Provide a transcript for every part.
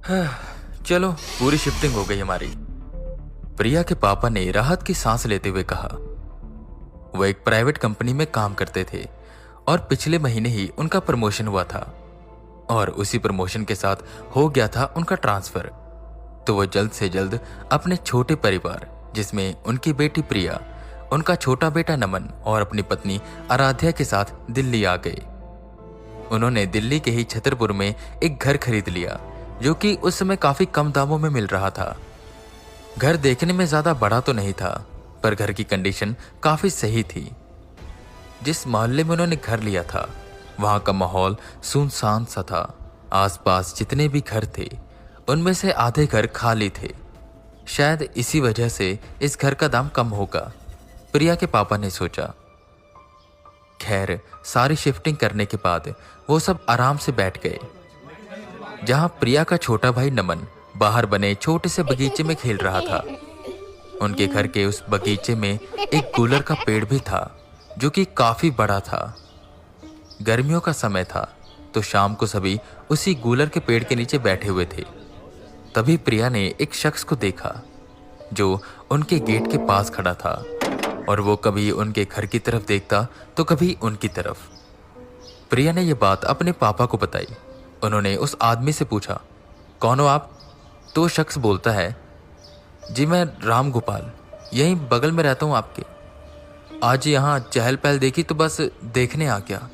चलो पूरी शिफ्टिंग हो गई हमारी। प्रिया के पापा ने राहत की सांस लेते हुए कहा। वो एक प्राइवेट कंपनी में काम करते थे और पिछले महीने ही उनका प्रमोशन हुआ था और उसी प्रमोशन के साथ हो गया था उनका ट्रांसफर। तो वो जल्द से जल्द अपने छोटे परिवार, जिसमें उनकी बेटी प्रिया, उनका छोटा बेटा नमन और अपनी पत्नी आराध्या के साथ दिल्ली आ गए। उन्होंने दिल्ली के ही छतरपुर में एक घर खरीद लिया, जो कि उस समय काफी कम दामों में मिल रहा था। घर देखने में ज्यादा बड़ा तो नहीं था, पर घर की कंडीशन काफी सही थी। जिस मोहल्ले में उन्होंने घर लिया था, वहां का माहौल सुनसान सा था। आसपास जितने भी घर थे, उनमें से आधे घर खाली थे। शायद इसी वजह से इस घर का दाम कम होगा, प्रिया के पापा ने सोचा। खैर, सारी शिफ्टिंग करने के बाद वो सब आराम से बैठ गए। जहां प्रिया का छोटा भाई नमन बाहर बने छोटे से बगीचे में खेल रहा था। उनके घर के उस बगीचे में एक गूलर का पेड़ भी था, जो कि काफी बड़ा था। गर्मियों का समय था, तो शाम को सभी उसी गूलर के पेड़ के नीचे बैठे हुए थे। तभी प्रिया ने एक शख्स को देखा, जो उनके गेट के पास खड़ा था और वो कभी उनके घर की तरफ देखता तो कभी उनकी तरफ। प्रिया ने यह बात अपने पापा को बताई। उन्होंने उस आदमी से पूछा, कौन हो आप? तो वो शख्स बोलता है, जी मैं राम गोपाल, यहीं बगल में रहता हूँ आपके। आज यहाँ चहल पहल देखी तो बस देखने आ गया।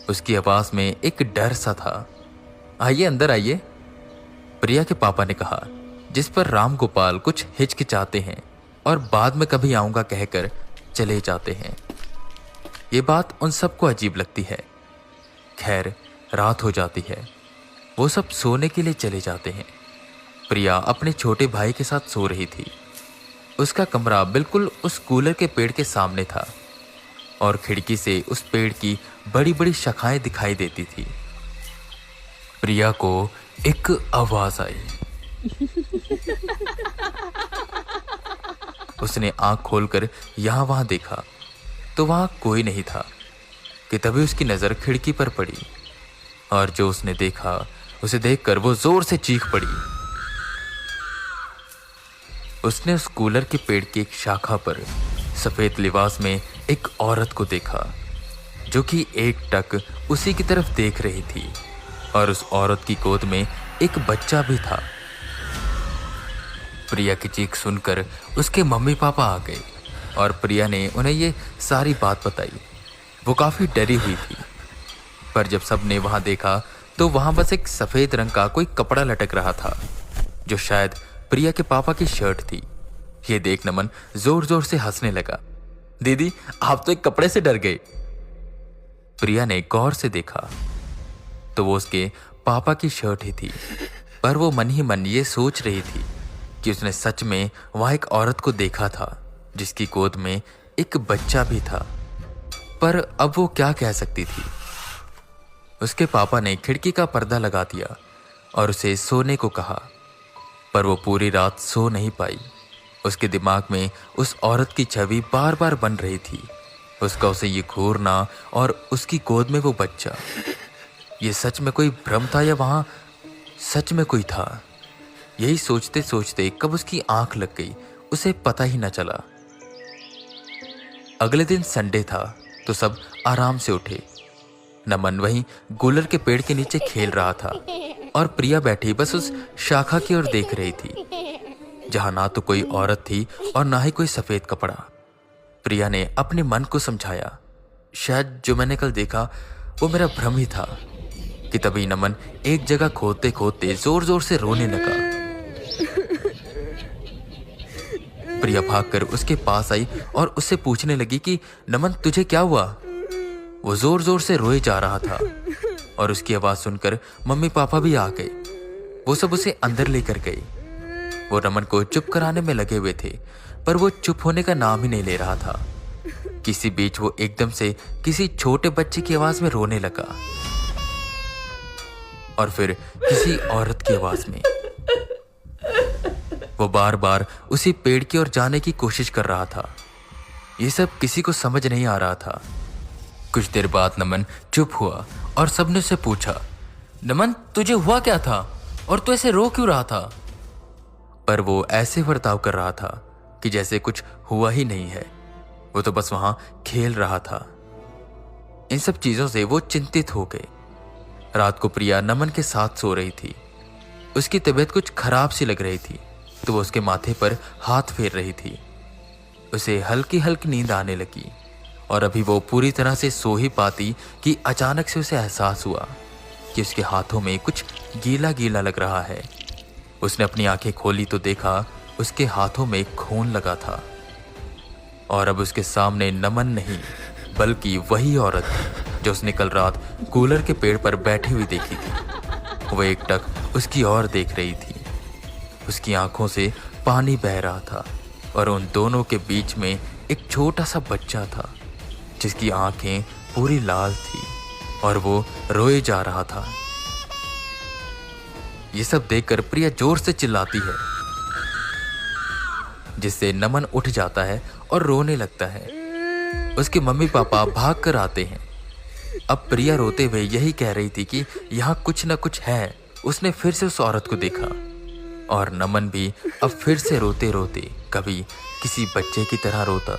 उसकी आवाज में एक डर सा था। आइए अंदर आइए, प्रिया के पापा ने कहा, जिस पर राम गोपाल कुछ हिचकिचाते हैं और बाद में कभी आऊंगा कहकर चले जाते हैं। ये बात उन सबको अजीब लगती है। खैर, रात हो जाती है। वो सब सोने के लिए चले जाते हैं। प्रिया अपने छोटे भाई के साथ सो रही थी। उसका कमरा बिल्कुल उस कूलर के पेड़ के सामने था और खिड़की से उस पेड़ की बड़ी बड़ी शाखाएं दिखाई देती थी। प्रिया को एक आवाज आई। उसने आंख खोलकर यहां वहां देखा तो वहां कोई नहीं था कि तभी उसकी नजर खिड़की पर पड़ी और जो उसने देखा उसे देखकर वो जोर से चीख पड़ी। उसने उस कूलर के पेड़ की एक शाखा पर सफेद लिबास में एक औरत को देखा, जो कि एकटक उसी की तरफ देख रही थी और उस औरत की गोद में एक बच्चा भी था। प्रिया की चीख सुनकर उसके मम्मी पापा आ गए और प्रिया ने उन्हें ये सारी बात बताई। वो काफी डरी हुई थी, पर जब सबने वहां देखा तो वहां बस एक सफेद रंग का कोई कपड़ा लटक रहा था, जो शायद प्रिया के पापा की शर्ट थी। ये देख नमन जोर जोर से हंसने लगा। दीदी, आप तो एक कपड़े से डर गए। प्रिया ने गौर से देखा तो वो उसके पापा की शर्ट ही थी, पर वो मन ही मन ये सोच रही थी कि उसने सच में वहां एक औरत को देखा था, जिसकी गोद में एक बच्चा भी था। पर अब वो क्या कह सकती थी। उसके पापा ने खिड़की का पर्दा लगा दिया और उसे सोने को कहा, पर वो पूरी रात सो नहीं पाई। उसके दिमाग में उस औरत की छवि बार बार बन रही थी, उसका उसे ये घूरना और उसकी गोद में वो बच्चा। ये सच में कोई भ्रम था या वहां सच में कोई था? यही सोचते सोचते कब उसकी आंख लग गई, उसे पता ही न चला। अगले दिन संडे था, तो सब आराम से उठे। नमन वहीं गूलर के पेड़ के नीचे खेल रहा था और प्रिया बैठी बस उस शाखा की ओर देख रही थी, जहां ना तो कोई औरत थी और ना ही कोई सफेद कपड़ा। प्रिया ने अपने मन को समझाया, शायद जो मैंने कल देखा वो मेरा भ्रम ही था, कि तभी नमन एक जगह खोदते खोदते जोर जोर से रोने लगा। प्रिया भागकर उसके पास आई और उससे पूछने लगी कि नमन, तुझे क्या हुआ? वो जोर जोर से रोए जा रहा था और उसकी आवाज सुनकर मम्मी पापा भी आ गए। वो सब उसे अंदर लेकर गए। वो नमन को चुप कराने में लगे हुए थे, पर वो चुप होने का नाम ही नहीं ले रहा था। किसी बीच वो एकदम से किसी छोटे बच्चे की आवाज में रोने लगा और फिर किसी औरत की आवाज में। वो बार बार उसी पेड़ की ओर जाने की कोशिश कर रहा था। ये सब किसी को समझ नहीं आ रहा था। कुछ देर बाद नमन चुप हुआ और सबने उससे पूछा, नमन तुझे हुआ क्या था? और तू ऐसे रो क्यों रहा था? पर वो ऐसे बर्ताव कर रहा था कि जैसे कुछ हुआ ही नहीं है। वो तो बस वहां खेल रहा था। इन सब चीजों से वो चिंतित हो गए। रात को प्रिया नमन के साथ सो रही थी। उसकी तबीयत कुछ खराब सी लग रही थी, तो वो उसके माथे पर हाथ फेर रही थी। उसे हल्की हल्की नींद आने लगी और अभी वो पूरी तरह से सो ही पाती कि अचानक से उसे एहसास हुआ कि उसके हाथों में कुछ गीला गीला लग रहा है। उसने अपनी आंखें खोली तो देखा उसके हाथों में खून लगा था और अब उसके सामने नमन नहीं बल्कि वही औरत थी जो उसने कल रात कूलर के पेड़ पर बैठी हुई देखी थी। वो एकटक उसकी ओर देख रही थी। उसकी आंखों से पानी बह रहा था और उन दोनों के बीच में एक छोटा सा बच्चा था जिसकी आंखें पूरी लाल थी और वो रोए जा रहा था। ये सब देखकर प्रिया जोर से चिल्लाती है, जिससे नमन उठ जाता है और रोने लगता है। उसके मम्मी पापा भाग कर आते हैं। अब प्रिया रोते हुए यही कह रही थी कि यहाँ कुछ न कुछ है। उसने फिर से उस औरत को देखा और नमन भी अब फिर से रोते रोते कभी किसी बच्चे की तरह रोता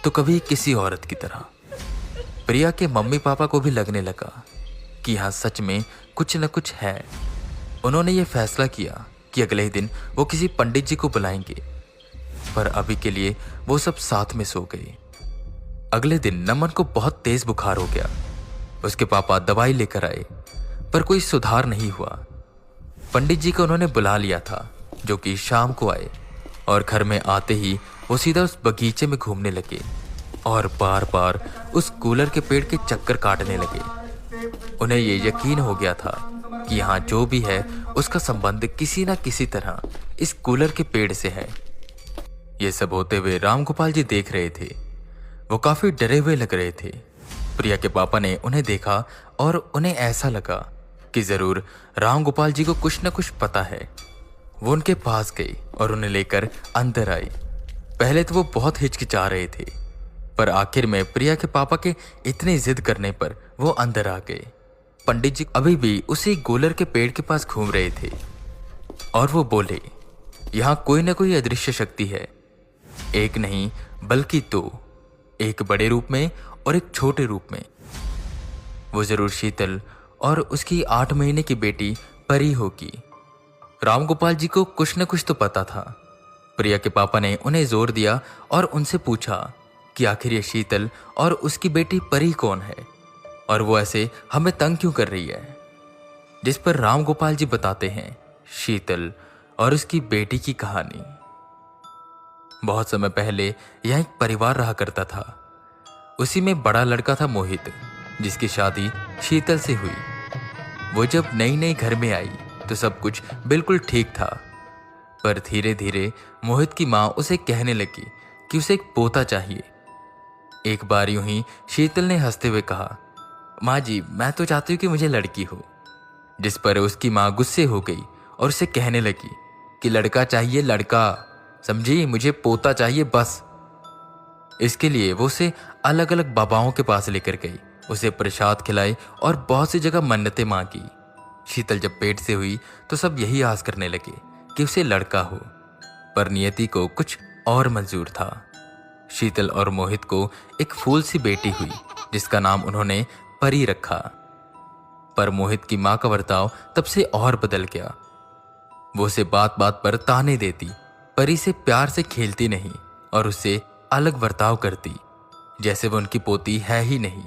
तो कभी किसी औरत की तरह। प्रिया के मम्मी पापा को भी लगने लगा कि यहाँ सच में कुछ न कुछ है। उन्होंने ये फैसला किया कि अगले ही दिन वो किसी पंडित जी को बुलाएंगे, पर अभी के लिए वो सब साथ में सो गए। अगले दिन नमन को बहुत तेज बुखार हो गया। उसके पापा दवाई लेकर आए, पर कोई सुधार नहीं हुआ। पंडित जी को उन्होंने बुला लिया था, जो कि शाम को आए और घर में आते ही वो सीधा उस बगीचे में घूमने लगे और बार बार उस कूलर के पेड़ के चक्कर काटने लगे। उन्हें ये यकीन हो गया था कि यहाँ जो भी है उसका संबंध किसी न किसी तरह इस कूलर के पेड़ से है। ये सब होते हुए रामगोपाल जी देख रहे थे। वो काफी डरे हुए लग रहे थे। प्रिया के पापा ने उन्हें देखा और उन्हें ऐसा लगा कि जरूर रामगोपाल जी को कुछ न कुछ पता है। वो उनके पास गई और उन्हें लेकर अंदर आई। पहले तो वो बहुत हिचकिचा रहे थे, पर आखिर में प्रिया के पापा के इतनी जिद करने पर वो अंदर आ गए। पंडित जी अभी भी उसी गोलर के पेड़ के पास घूम रहे थे और वो बोले, यहाँ कोई ना कोई अदृश्य शक्ति है। एक नहीं बल्कि दो, एक बड़े रूप में और एक छोटे रूप में। वो जरूर शीतल और उसकी 8 महीने की बेटी परी होगी। रामगोपाल जी को कुछ न कुछ तो पता था। प्रिया के पापा ने उन्हें जोर दिया और उनसे पूछा कि आखिर ये शीतल और उसकी बेटी परी कौन है और वो ऐसे हमें तंग क्यों कर रही है। जिस पर रामगोपाल जी बताते हैं शीतल और उसकी बेटी की कहानी। बहुत समय पहले यह एक परिवार रहा करता था। उसी में बड़ा लड़का था मोहित, जिसकी शादी शीतल से हुई। वो जब नई नई घर में आई तो सब कुछ बिल्कुल ठीक था, पर धीरे धीरे मोहित की माँ उसे कहने लगी कि उसे एक पोता चाहिए। एक बार यूं ही शीतल ने हंसते हुए कहा, माँ जी मैं तो चाहती हूँ कि मुझे लड़की हो। जिस पर उसकी माँ गुस्से हो गई और उसे कहने लगी कि लड़का चाहिए लड़का, समझी, मुझे पोता चाहिए बस। इसके लिए वो उसे अलग अलग बाबाओं के पास लेकर गई, उसे प्रसाद खिलाई और बहुत सी जगह मन्नतें मांगी। शीतल जब पेट से हुई तो सब यही आस करने लगे कि उसे लड़का हो, पर नियति को कुछ और मंजूर था। शीतल और मोहित को एक फूल सी बेटी हुई जिसका नाम उन्होंने परी रखा। पर मोहित की मां का बर्ताव तब से और बदल गया। वो उसे बात बात पर ताने देती, परी से प्यार से खेलती नहीं और उससे अलग बर्ताव करती, जैसे वो उनकी पोती है ही नहीं।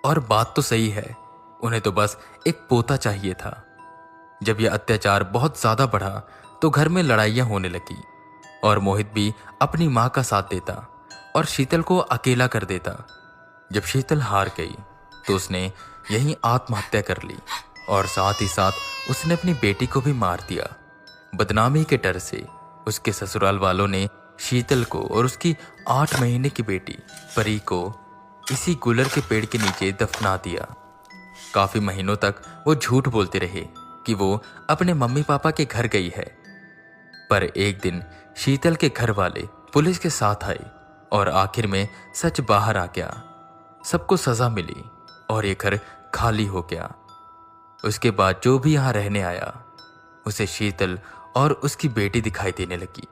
और बात तो सही है, उन्हें तो बस एक पोता चाहिए था। जब यह अत्याचार बहुत ज्यादा बढ़ा तो घर में लड़ाइयां होने लगी और मोहित भी अपनी मां का साथ देता और शीतल को अकेला कर देता। जब शीतल हार गई तो उसने यहीं आत्महत्या कर ली और साथ ही साथ उसने अपनी बेटी को भी मार दिया। बदनामी के डर से उसके ससुराल वालों ने शीतल को और उसकी 8 महीने की बेटी परी को इसी गुलर के पेड़ के नीचे दफना दिया। काफी महीनों तक वो झूठ बोलते रहे कि वो अपने मम्मी पापा के घर गई है, पर एक दिन शीतल के घर वाले पुलिस के साथ आए और आखिर में सच बाहर आ गया। सबको सजा मिली और ये घर खाली हो गया। उसके बाद जो भी यहाँ रहने आया उसे शीतल और उसकी बेटी दिखाई देने लगी।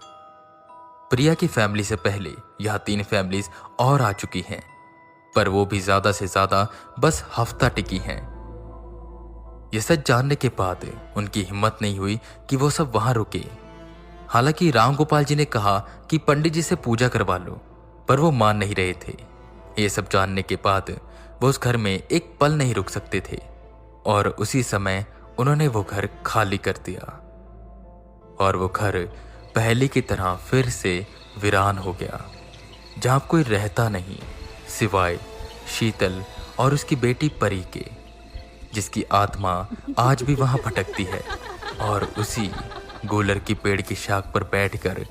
प्रिया की फैमिली से पहले यहाँ 3 फैमिलीज और आ चुकी हैं, पर वो भी ज्यादा से ज्यादा बस हफ्ता टिकी हैं। ये सच जानने के बाद उनकी हिम्मत नहीं हुई कि वो सब वहां रुके। हालांकि राम गोपाल जी ने कहा कि पंडित जी से पूजा करवा लो, पर वो मान नहीं रहे थे। ये सब जानने के बाद वो उस घर में एक पल नहीं रुक सकते थे और उसी समय उन्होंने वो घर खाली कर दिया और वो घर पहले की तरह फिर से वीरान हो गया, जहां कोई रहता नहीं सिवाय शीतल और उसकी बेटी परी के, जिसकी आत्मा आज भी वहां भटकती है और उसी गोलर की पेड़ की शाख पर बैठकर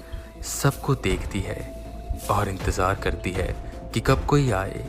सबको देखती है और इंतजार करती है कि कब कोई आए